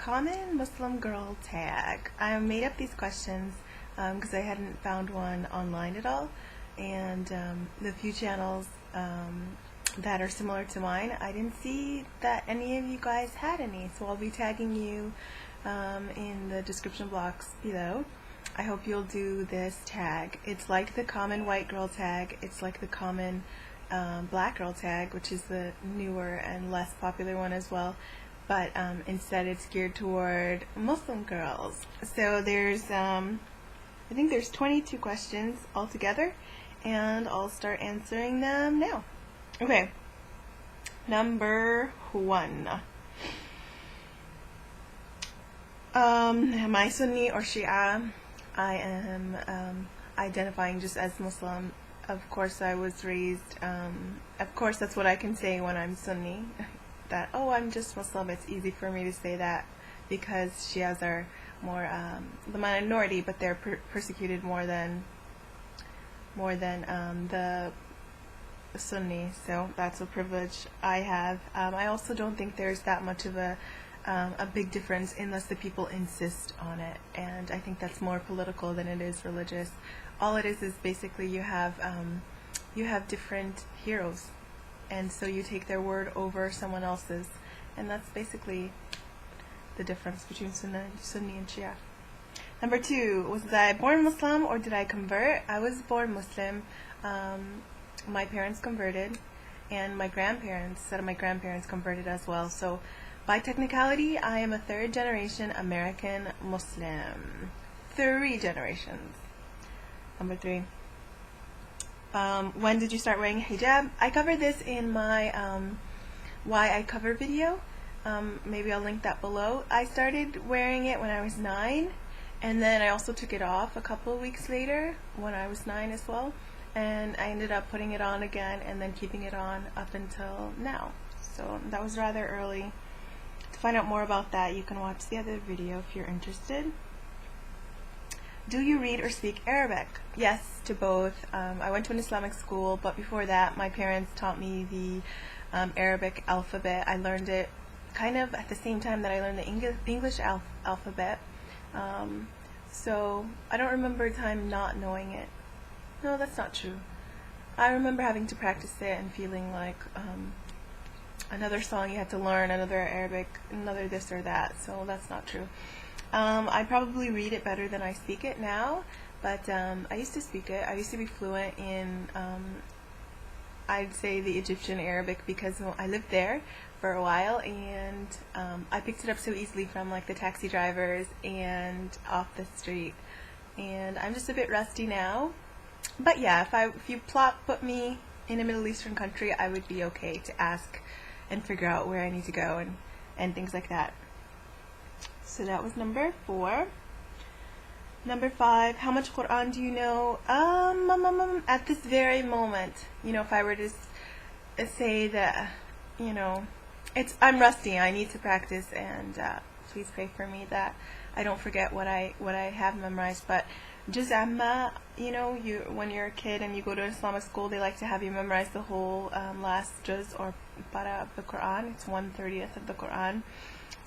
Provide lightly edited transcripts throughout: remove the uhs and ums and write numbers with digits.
Common Muslim girl tag. I made up these questions because I hadn't found one online at all, and the few channels that are similar to mine, I didn't see that any of you guys had any, so I'll be tagging you in the description box below. I hope you'll do this tag. It's like the common white girl tag. It's like the common black girl tag, which is the newer and less popular one as well. But instead it's geared toward Muslim girls. So there's, I think there's 22 questions altogether, and I'll start answering them now. Okay, number 1. Am I Sunni or Shia? I am identifying just as Muslim. Of course I was raised, of course that's what I can say when I'm Sunni. That, oh, I'm just Muslim. It's easy for me to say that because Shias are more the minority, but they're persecuted more than the Sunni. So that's a privilege I have. I also don't think there's that much of a big difference unless the people insist on it, and I think that's more political than it is religious. All it is basically you have different heroes, and so you take their word over someone else's, and that's basically the difference between Sunni and Shia. Number 2, was I born Muslim or did I convert? I was born Muslim. My parents converted, and my grandparents, set of my grandparents converted as well. So by technicality, I am a 3rd generation American Muslim. 3 generations. Number 3. When did you start wearing hijab? I covered this in my why I cover video. Maybe I'll link that below. I started wearing it when I was 9, and then I also took it off a couple of weeks later when I was 9 as well, and I ended up putting it on again and then keeping it on up until now. So that was rather early. To find out more about that, you can watch the other video if you're interested. Do you read or speak Arabic? Yes, to both. I went to an Islamic school, but before that my parents taught me the Arabic alphabet. I learned it kind of at the same time that I learned the English alphabet. So I don't remember a time not knowing it. No, that's not true. I remember having to practice it and feeling like another song you had to learn, another Arabic, another this or that, so that's not true. I probably read it better than I speak it now, but I used to speak it. I used to be fluent in, I'd say, the Egyptian Arabic, because I lived there for a while, and I picked it up so easily from like the taxi drivers and off the street, and I'm just a bit rusty now. But yeah, if you put me in a Middle Eastern country, I would be okay to ask and figure out where I need to go and things like that. So that was number 4. Number 5, how much Quran do you know? At this very moment, if I were to say that, I'm rusty. I need to practice, and please pray for me that I don't forget what I have memorized. But juz amma, when you're a kid and you go to an Islamic school, they like to have you memorize the whole last juz or para of the Quran. It's 1/30 of the Quran.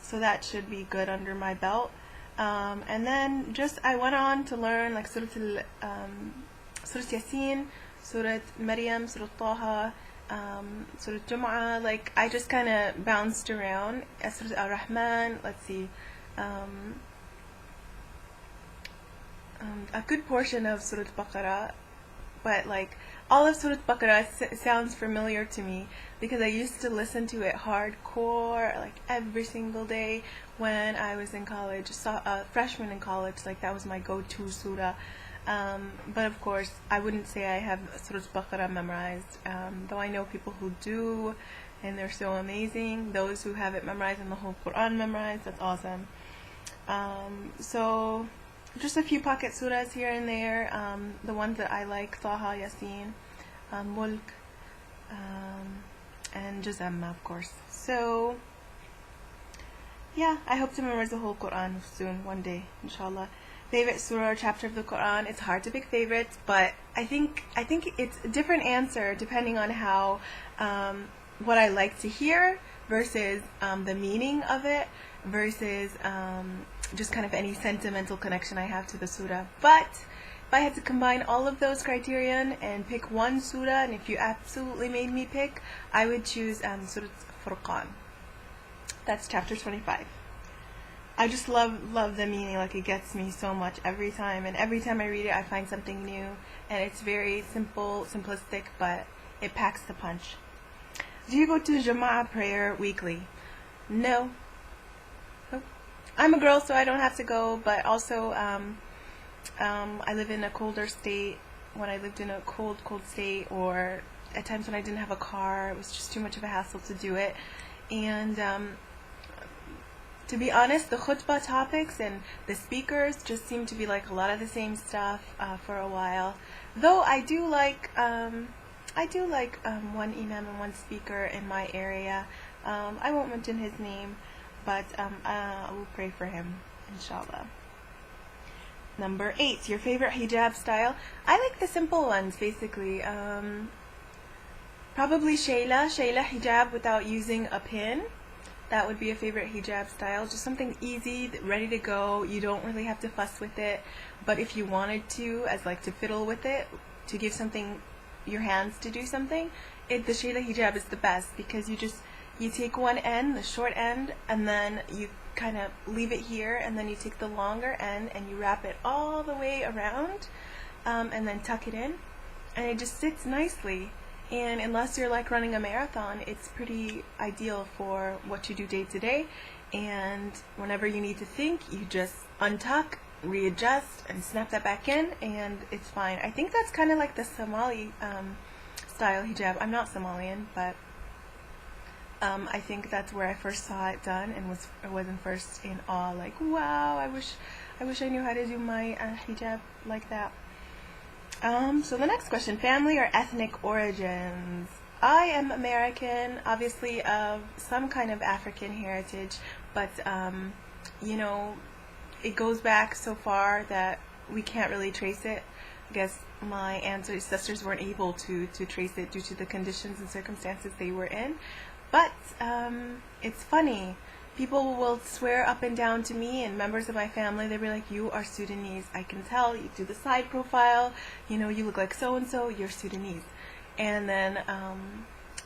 So that should be good under my belt. And then I went on to learn like Surah Yasin, Surah Maryam, Surah Taha, Surah Jum'ah. Like I just kind of bounced around. Surah Ar-Rahman, let's see, a good portion of Surah Baqarah, but like all of Surah Baqarah sounds familiar to me because I used to listen to it hardcore, like every single day when I was in college, freshman in college. Like that was my go-to surah. But of course, I wouldn't say I have Surah Baqarah memorized, though I know people who do, and they're so amazing. Those who have it memorized and the whole Quran memorized, that's awesome. So just a few pocket surahs here and there. The ones that I like: Taha, Yasin, Mulk, and Juz Amma, of course. So yeah, I hope to memorize the whole Quran soon, one day, inshallah. Favorite surah or chapter of the Quran? It's hard to pick favorites, but I think it's a different answer depending on how what I like to hear versus the meaning of it. versus just kind of any sentimental connection I have to the surah. But if I had to combine all of those criterion and pick one surah, and if you absolutely made me pick, I would choose Surah Furqan. That's chapter 25. I just love the meaning. Like, it gets me so much every time, and every time I read it I find something new, and it's very simple, simplistic, but it packs the punch. Do you go to Jama'ah prayer weekly? No. Nope. I'm a girl, so I don't have to go, but also I live in a colder state. When I lived in a cold state, or at times when I didn't have a car, it was just too much of a hassle to do it. And to be honest, the khutbah topics and the speakers just seem to be like a lot of the same stuff for a while. Though I do like one imam and one speaker in my area. I won't mention his name, but I will pray for him, inshallah. Number 8, your favorite hijab style. I like the simple ones, basically. Probably Shayla hijab without using a pin. That would be a favorite hijab style. Just something easy, ready to go. You don't really have to fuss with it. But if you wanted to, as like to fiddle with it, to give something your hands to do something, the Shayla hijab is the best, because you take one end, the short end, and then you kind of leave it here, and then you take the longer end and you wrap it all the way around, and then tuck it in, and it just sits nicely. And unless you're like running a marathon, it's pretty ideal for what you do day to day. And whenever you need to think, you just untuck, readjust, and snap that back in, and it's fine. I think that's kind of like the Somali style hijab. I'm not Somalian, but I think that's where I first saw it done, and wasn't first in awe. Like, wow, I wish I knew how to do my hijab like that. So the next question, family or ethnic origins. I am American, obviously of some kind of African heritage, but you know, it goes back so far that we can't really trace it. I guess my ancestors weren't able to trace it due to the conditions and circumstances they were in. But it's funny. People will swear up and down to me, and members of my family, they'll be like, you are Sudanese. I can tell. You do the side profile, you know, you look like so-and-so, you're Sudanese. And then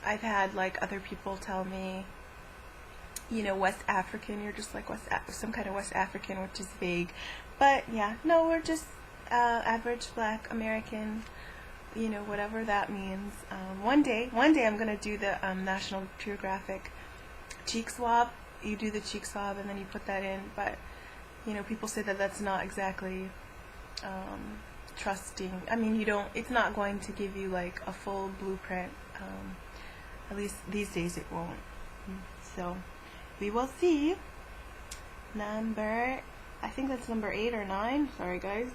I've had like other people tell me, you know, West African, you're just like some kind of West African, which is vague. But yeah, no, we're just average black American, you know, whatever that means. One day I'm going to do the National Geographic cheek swab. You do the cheek swab and then you put that in, but you know, people say that that's not exactly trusting. I mean, it's not going to give you like a full blueprint. At least these days it won't. So we will see. I think that's number 8 or 9. Sorry guys.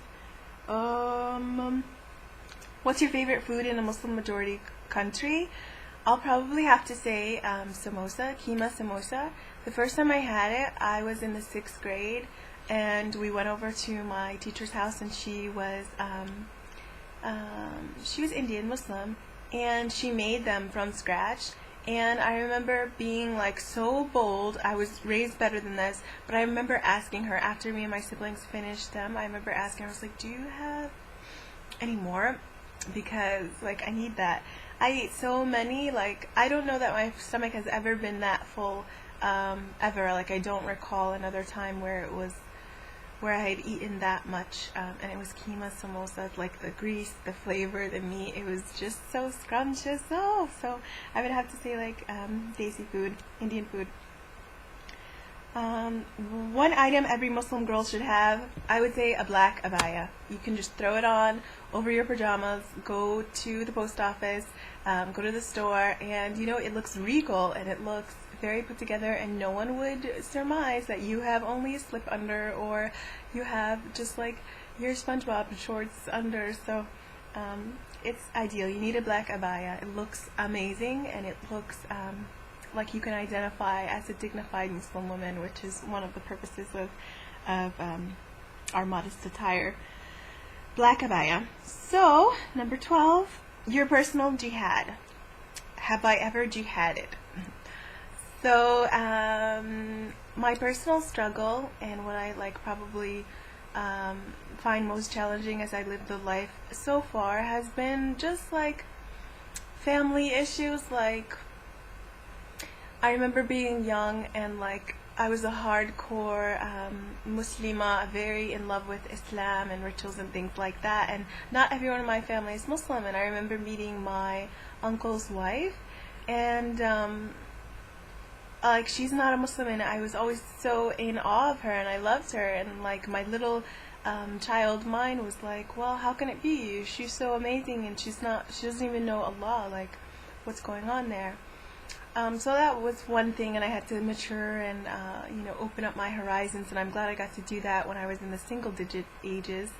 What's your favorite food in a Muslim majority country? I'll probably have to say samosa, keema samosa. The first time I had it, I was in the 6th grade, and we went over to my teacher's house, and she was Indian Muslim, and she made them from scratch. And I remember being like so bold. I was raised better than this, but I remember asking her after me and my siblings finished them. I remember asking her, I was like, "Do you have any more? Because like I need that." I ate so many, like I don't know that my stomach has ever been that full ever. Like I don't recall another time where I had eaten that much, and it was keema samosa, like the grease, the flavor, the meat. It was just so scrumptious. So I would have to say like desi food, Indian food. One item every Muslim girl should have, I would say a black abaya. You can just throw it on over your pajamas, go to the post office, go to the store, and you know, it looks regal and it looks very put together, and no one would surmise that you have only a slip under, or you have just like your SpongeBob shorts under. So it's ideal. You need a black abaya. It looks amazing, and it looks like you can identify as a dignified Muslim woman, which is one of the purposes of our modest attire. Black abaya. So, number 12, your personal jihad. Have I ever jihaded? So, my personal struggle and what I like probably find most challenging as I live the life so far has been just like family issues. Like, I remember being young and like I was a hardcore Muslima, very in love with Islam and rituals and things like that. And not everyone in my family is Muslim. And I remember meeting my uncle's wife, and like she's not a Muslim, and I was always so in awe of her, and I loved her. And like my little child mind was like, well, how can it be? She's so amazing, and she doesn't even know Allah. Like, what's going on there? So that was one thing, and I had to mature and open up my horizons, and I'm glad I got to do that when I was in the single-digit ages.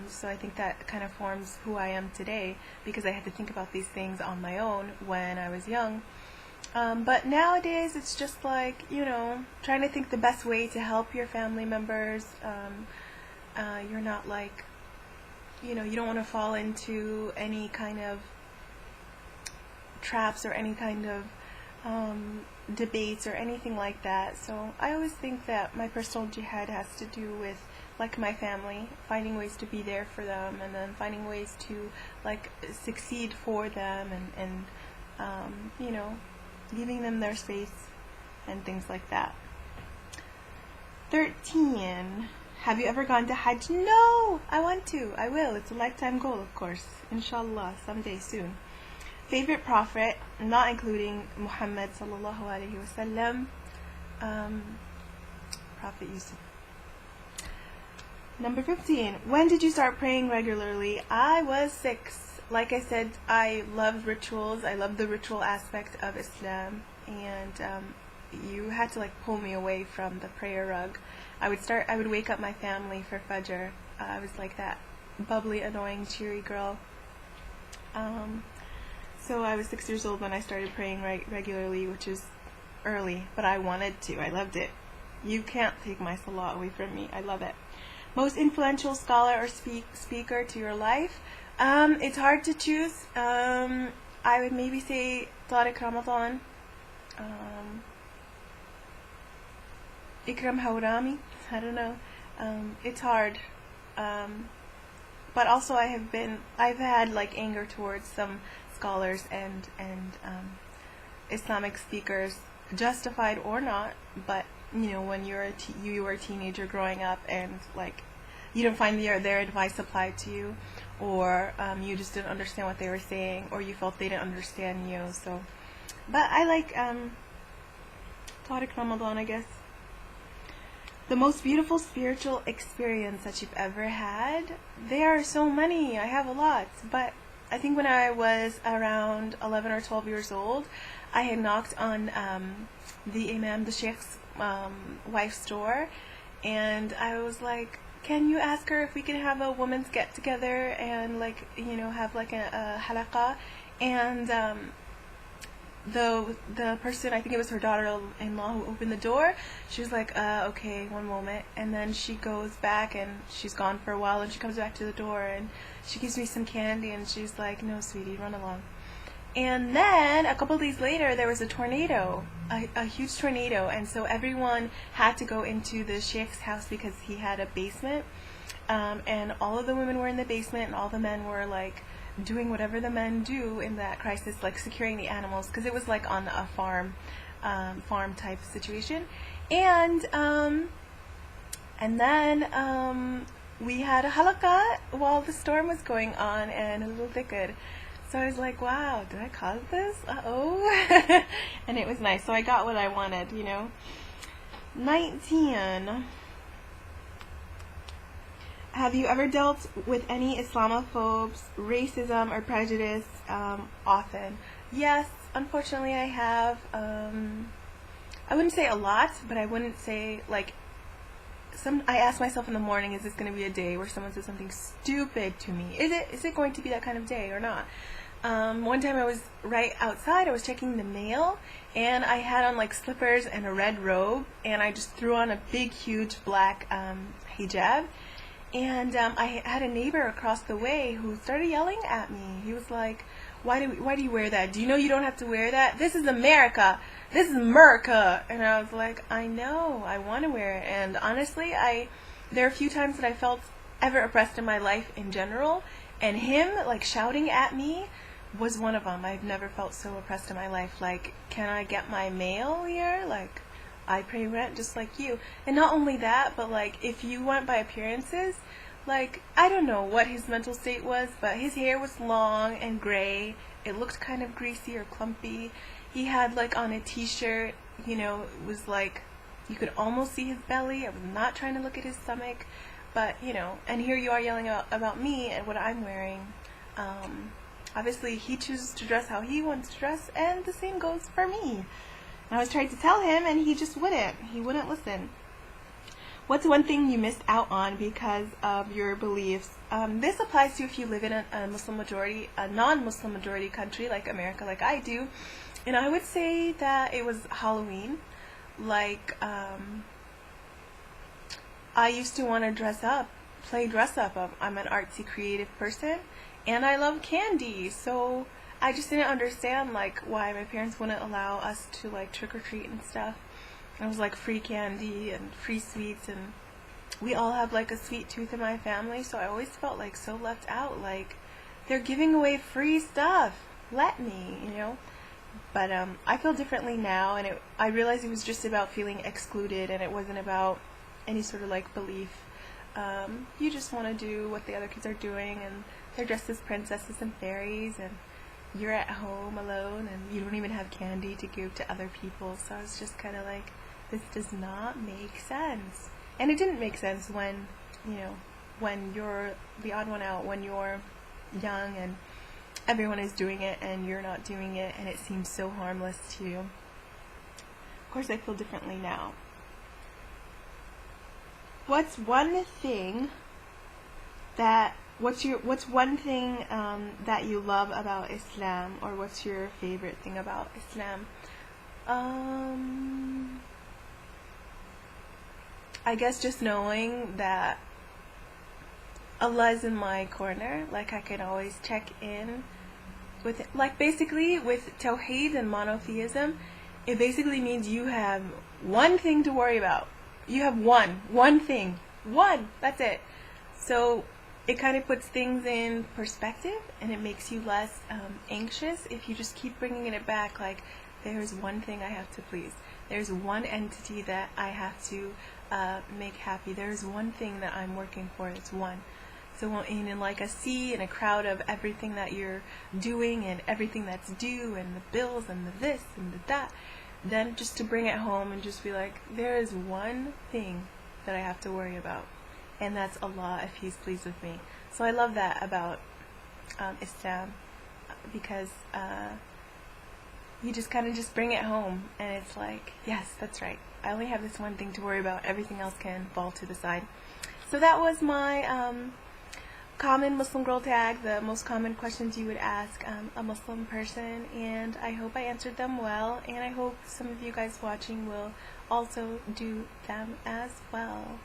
So I think that kind of forms who I am today, because I had to think about these things on my own when I was young. But nowadays it's just like, trying to think the best way to help your family members. You're not like, you don't want to fall into any kind of traps or any kind of debates or anything like that. So I always think that my personal jihad has to do with like my family, finding ways to be there for them, and then finding ways to like succeed for them, and giving them their space and things like that. 13. Have you ever gone to Hajj? No! I want to. I will. It's a lifetime goal, of course. Inshallah, someday soon. Favorite prophet, not including Muhammad sallallahu alaihi wasallam, Prophet Yusuf. Number 15. When did you start praying regularly? I was 6. Like I said, I loved rituals. I loved the ritual aspect of Islam, and you had to like pull me away from the prayer rug. I would wake up my family for Fajr. I was like that bubbly, annoying, cheery girl. So I was 6 years old when I started praying regularly, which is early, but I wanted to. I loved it. You can't take my salah away from me. I love it. Most influential scholar or speaker to your life? It's hard to choose. I would maybe say Tariq Ramadan, Ikram Hawrami. I don't know. It's hard. But also I've had like anger towards some scholars and Islamic speakers, justified or not. But when you were a teenager growing up, and like you don't find their advice applied to you, or you just didn't understand what they were saying, or you felt they didn't understand you. So, but I like Tariq Ramadan, I guess. The most beautiful spiritual experience that you've ever had? There are so many. I have a lot, but I think when I was around 11 or 12 years old, I had knocked on the Imam, the Sheikh's wife's door, and I was like, can you ask her if we can have a women's get together and like have like a halaqah? And the person, I think it was her daughter-in-law who opened the door, she was like, okay, one moment. And then she goes back, and she's gone for a while, and she comes back to the door, and she gives me some candy, and she's like, no, sweetie, run along. And then a couple of days later, there was a tornado, a huge tornado, and so everyone had to go into the sheikh's house because he had a basement, and all of the women were in the basement, and all the men were like doing whatever the men do in that crisis, like securing the animals, because it was like on a farm type situation. And then we had a halaqah while the storm was going on, and a little dhikr. So I was like, wow, did I cause this? Uh-oh. And it was nice. So I got what I wanted, 19. Have you ever dealt with any Islamophobes, racism, or prejudice often? Yes, unfortunately I have. I wouldn't say a lot, but I wouldn't say, like, I ask myself in the morning, is this going to be a day where someone says something stupid to me? Is it going to be that kind of day or not? One time I was right outside, I was checking the mail, and I had on like slippers and a red robe, and I just threw on a big, huge black hijab. And I had a neighbor across the way who started yelling at me. He was like, why do you wear that? Do you know you don't have to wear that? This is America. this is America. And I was like, I know, I want to wear it. And honestly, there are a few times that I felt ever oppressed in my life in general, and him like shouting at me was one of them. I've never felt so oppressed in my life. Like, can I get my mail here? Like, I pay rent just like you. And not only that, but like, if you went by appearances, like, I don't know what his mental state was, but his hair was long and gray. It looked kind of greasy or clumpy. He had like on a t-shirt, you know, it was like, you could almost see his belly. I was not trying to look at his stomach, but, you know, and here you are yelling about me and what I'm wearing. Obviously, he chooses to dress how he wants to dress, and the same goes for me. And I was trying to tell him, and he just wouldn't. He wouldn't listen. What's one thing you missed out on because of your beliefs? This applies to if you live in a Muslim majority, a non-Muslim majority country like America, like I do. And I would say that it was Halloween. Like, I used to want to play dress up. I'm an artsy, creative person, and I love candy. So I just didn't understand like why my parents wouldn't allow us to like trick or treat and stuff. It was like free candy and free sweets, and we all have like a sweet tooth in my family, so I always felt like so left out. Like, they're giving away free stuff. Let me, you know. But I feel differently now, and I realized it was just about feeling excluded, and it wasn't about any sort of like belief. You just want to do what the other kids are doing, and they're dressed as princesses and fairies, and you're at home alone, and you don't even have candy to give to other people. So I was just kind of like, this does not make sense. And it didn't make sense when, you know, when you're the odd one out, when you're young and everyone is doing it and you're not doing it, and it seems so harmless to you. Of course, I feel differently now. What's one thing that you love about Islam, or what's your favorite thing about Islam? I guess just knowing that Allah is in my corner. Like, I can always check in with it. Like, basically with Tawheed and monotheism, it basically means you have one thing to worry about. You have one thing. That's it. So it kind of puts things in perspective, and it makes you less anxious if you just keep bringing it back. Like, there's one thing I have to please. There's one entity that I have to make happy. There's one thing that I'm working for. It's one. So in like a sea and a crowd of everything that you're doing and everything that's due and the bills and the this and the that, then just to bring it home and just be like, there is one thing that I have to worry about, and that's Allah, if He's pleased with me. So I love that about Islam, because you just kind of just bring it home, and it's like, yes, that's right. I only have this one thing to worry about. Everything else can fall to the side. So that was my common Muslim girl tag, the most common questions you would ask a Muslim person, and I hope I answered them well, and I hope some of you guys watching will also do them as well.